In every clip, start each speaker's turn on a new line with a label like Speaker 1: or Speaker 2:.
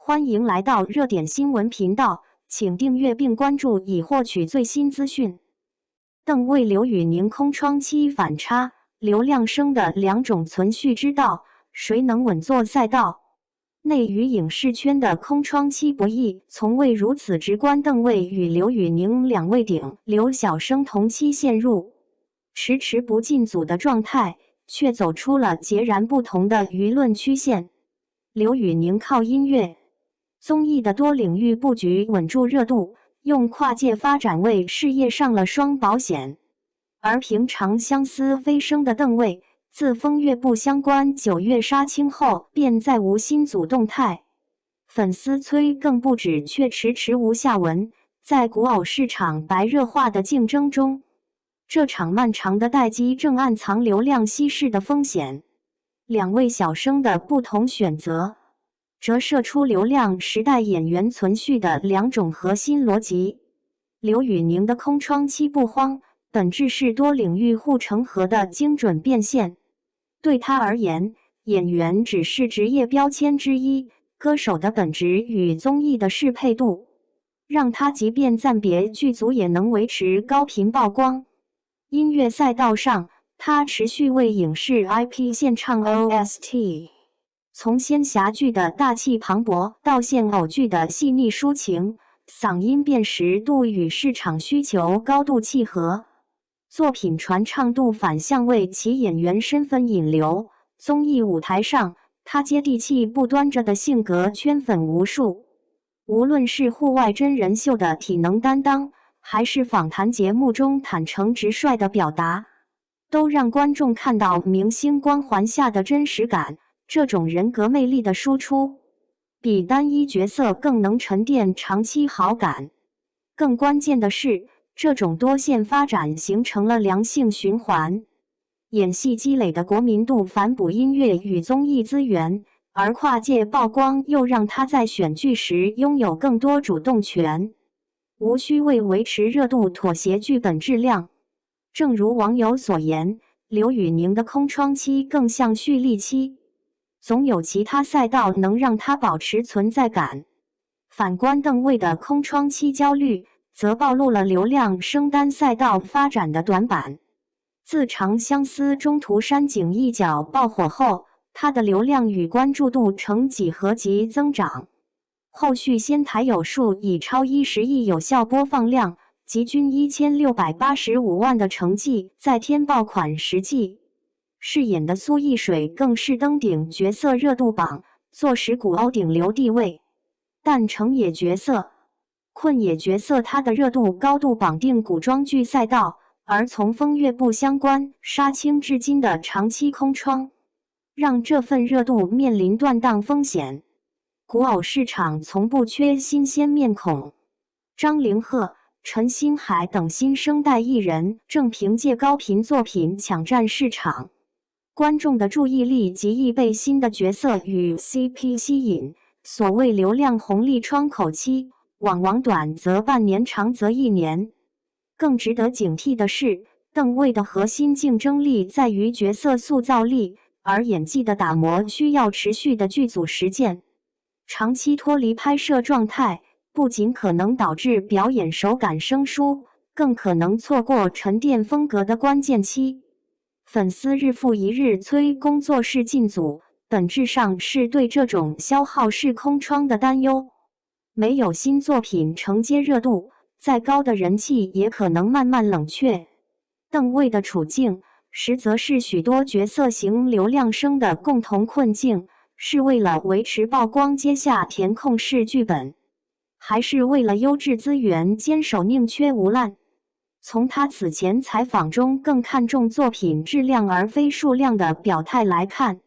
Speaker 1: 欢迎来到热点新闻频道，请订阅并关注以获取最新资讯。邓为刘宇宁空窗期反差，流量生的两种存续之道，谁能稳坐赛道？内娱影视圈的空窗期博弈从未如此直观。邓为与刘宇宁两位顶流小生同期陷入迟迟不进组的状态，却走出了截然不同的舆论曲线。刘宇宁靠音乐、综艺的多领域布局稳住热度，用跨界发展为事业上了双保险。而平常相思飞升的邓为，自风月不相关9月杀青后便再无新组动态，粉丝催更不止，却迟迟无下文。在古偶市场白热化的竞争中，这场漫长的待机正暗藏流量稀释的风险。两位小生的不同选择，折射出流量时代演员存续的两种核心逻辑。刘宇宁的空窗期不慌，本质是多领域护城河的精准变现。对他而言，演员只是职业标签之一，歌手的本质与综艺的适配度，让他即便暂别剧组也能维持高频曝光。音乐赛道上，他持续为影视 IP 献唱 OST， 从仙侠剧的大气磅礴到现偶剧的细腻抒情，嗓音辨识度与市场需求高度契合，作品传唱度反向为其演员身份引流。综艺舞台上，他接地气不端着的性格圈粉无数，无论是户外真人秀的体能担当，还是访谈节目中坦诚直率的表达，都让观众看到明星光环下的真实感。这种人格魅力的输出，比单一角色更能沉淀长期好感。更关键的是，这种多线发展形成了良性循环。演戏积累的国民度反哺音乐与综艺资源，而跨界曝光又让他在选剧时拥有更多主动权，无需为维持热度妥协剧本质量。正如网友所言，刘宇宁的空窗期更像蓄力期，总有其他赛道能让他保持存在感。反观邓为的空窗期焦虑，则暴露了流量生单赛道发展的短板。自长相思中途山井一角爆火后，他的流量与关注度呈几何级增长，后续仙台有数以超10亿有效播放量，集均1685万的成绩，在天爆款实际饰演的苏一水更是登顶角色热度榜，坐实古偶顶流地位。但成也角色，困也角色，他的热度高度绑定古装剧赛道，而从风月不相关杀青至今的长期空窗，让这份热度面临断档风险。古偶市场从不缺新鲜面孔，张凌赫、陈星海等新生代艺人正凭借高频作品抢占市场，观众的注意力极易被新的角色与 CP 吸引。所谓流量红利窗口期，往往短则半年，长则1年。更值得警惕的是，邓为的核心竞争力在于角色塑造力，而演技的打磨需要持续的剧组实践。长期脱离拍摄状态，不仅可能导致表演手感生疏，更可能错过沉淀风格的关键期。粉丝日复一日催工作室进组，本质上是对这种消耗式空窗的担忧。没有新作品承接热度，再高的人气也可能慢慢冷却。邓为的处境，实则是许多角色型流量生的共同困境，是为了维持曝光接下填空式剧本，还是为了优质资源坚守宁缺毋滥？从他此前采访中更看重作品质量而非数量的表态来看，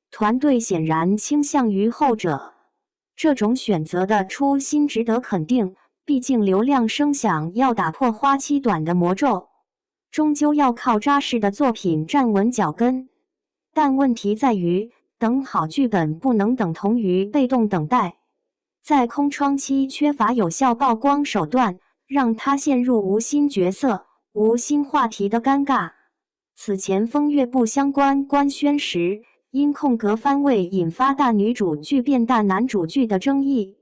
Speaker 1: 团队显然倾向于后者。这种选择的初心值得肯定，毕竟流量声响要打破花期短的魔咒，终究要靠扎实的作品站稳脚跟。但问题在于，等好剧本不能等同于被动等待。在空窗期缺乏有效曝光手段，让他陷入无新角色、无新话题的尴尬。此前风月不相关官宣时，因空格番位引发大女主剧变大男主剧的争议。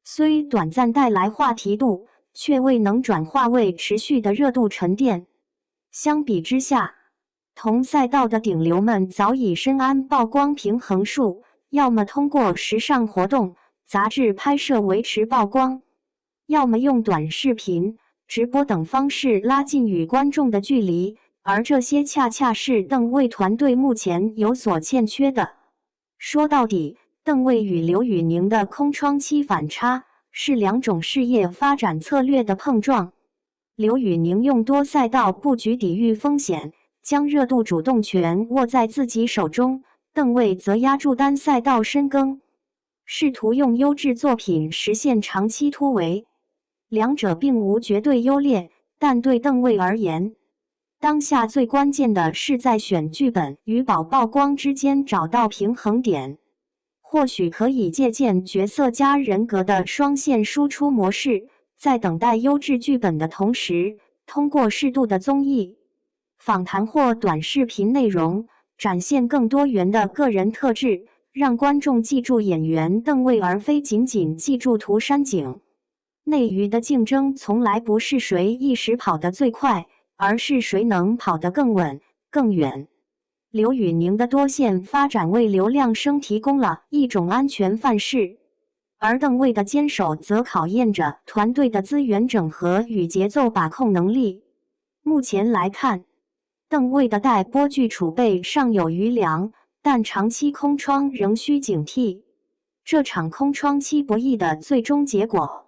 Speaker 1: 虽短暂带来话题度，却未能转化为持续的热度沉淀。相比之下，同赛道的顶流们早已深谙曝光平衡术，要么通过时尚活动、杂志拍摄维持曝光，要么用短视频、直播等方式拉近与观众的距离，而这些恰恰是邓卫团队目前有所欠缺的。说到底，邓卫与刘宇宁的空窗期反差是两种事业发展策略的碰撞。刘宇宁用多赛道布局抵御风险，将热度主动权握在自己手中；邓卫则压住单赛道深耕，试图用优质作品实现长期突围。两者并无绝对优劣，但对邓卫而言，当下最关键的是在选剧本与曝光之间找到平衡点。或许可以借鉴角色加人格的双线输出模式，在等待优质剧本的同时，通过适度的综艺、访谈或短视频内容，展现更多元的个人特质，让观众记住演员邓卫，而非仅仅记住涂山璟。内娱的竞争从来不是谁一时跑得最快，而是谁能跑得更稳、更远。刘宇宁的多线发展为流量生提供了一种安全范式，而邓卫的坚守则考验着团队的资源整合与节奏把控能力。目前来看，邓卫的待播剧储备尚有余粮，但长期空窗仍需警惕。这场空窗期博弈的最终结果，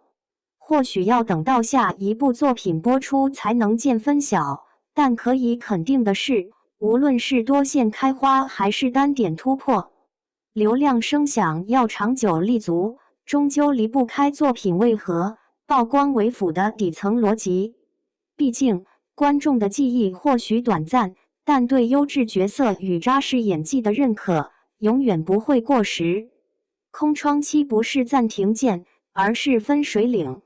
Speaker 1: 或许要等到下一部作品播出才能见分晓，但可以肯定的是，无论是多线开花还是单点突破，流量声响要长久立足，终究离不开作品为何、曝光为辅的底层逻辑。毕竟，观众的记忆或许短暂，但对优质角色与扎实演技的认可，永远不会过时。空窗期不是暂停键，而是分水岭。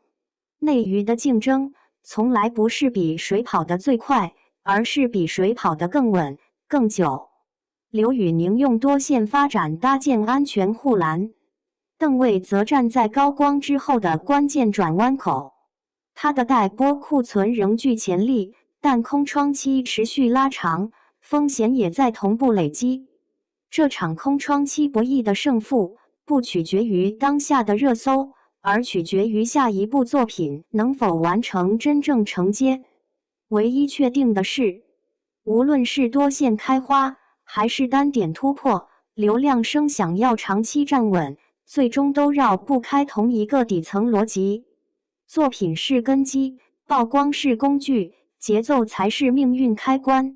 Speaker 1: 内娱的竞争，从来不是比谁跑得最快，而是比谁跑得更稳、更久。刘宇宁用多线发展搭建安全护栏，邓卫则站在高光之后的关键转弯口。他的待播库存仍具潜力，但空窗期持续拉长，风险也在同步累积。这场空窗期博弈的胜负，不取决于当下的热搜，而取决于下一部作品能否完成真正承接。唯一确定的是，无论是多线开花，还是单点突破，流量声响要长期站稳，最终都绕不开同一个底层逻辑：作品是根基，曝光是工具，节奏才是命运开关。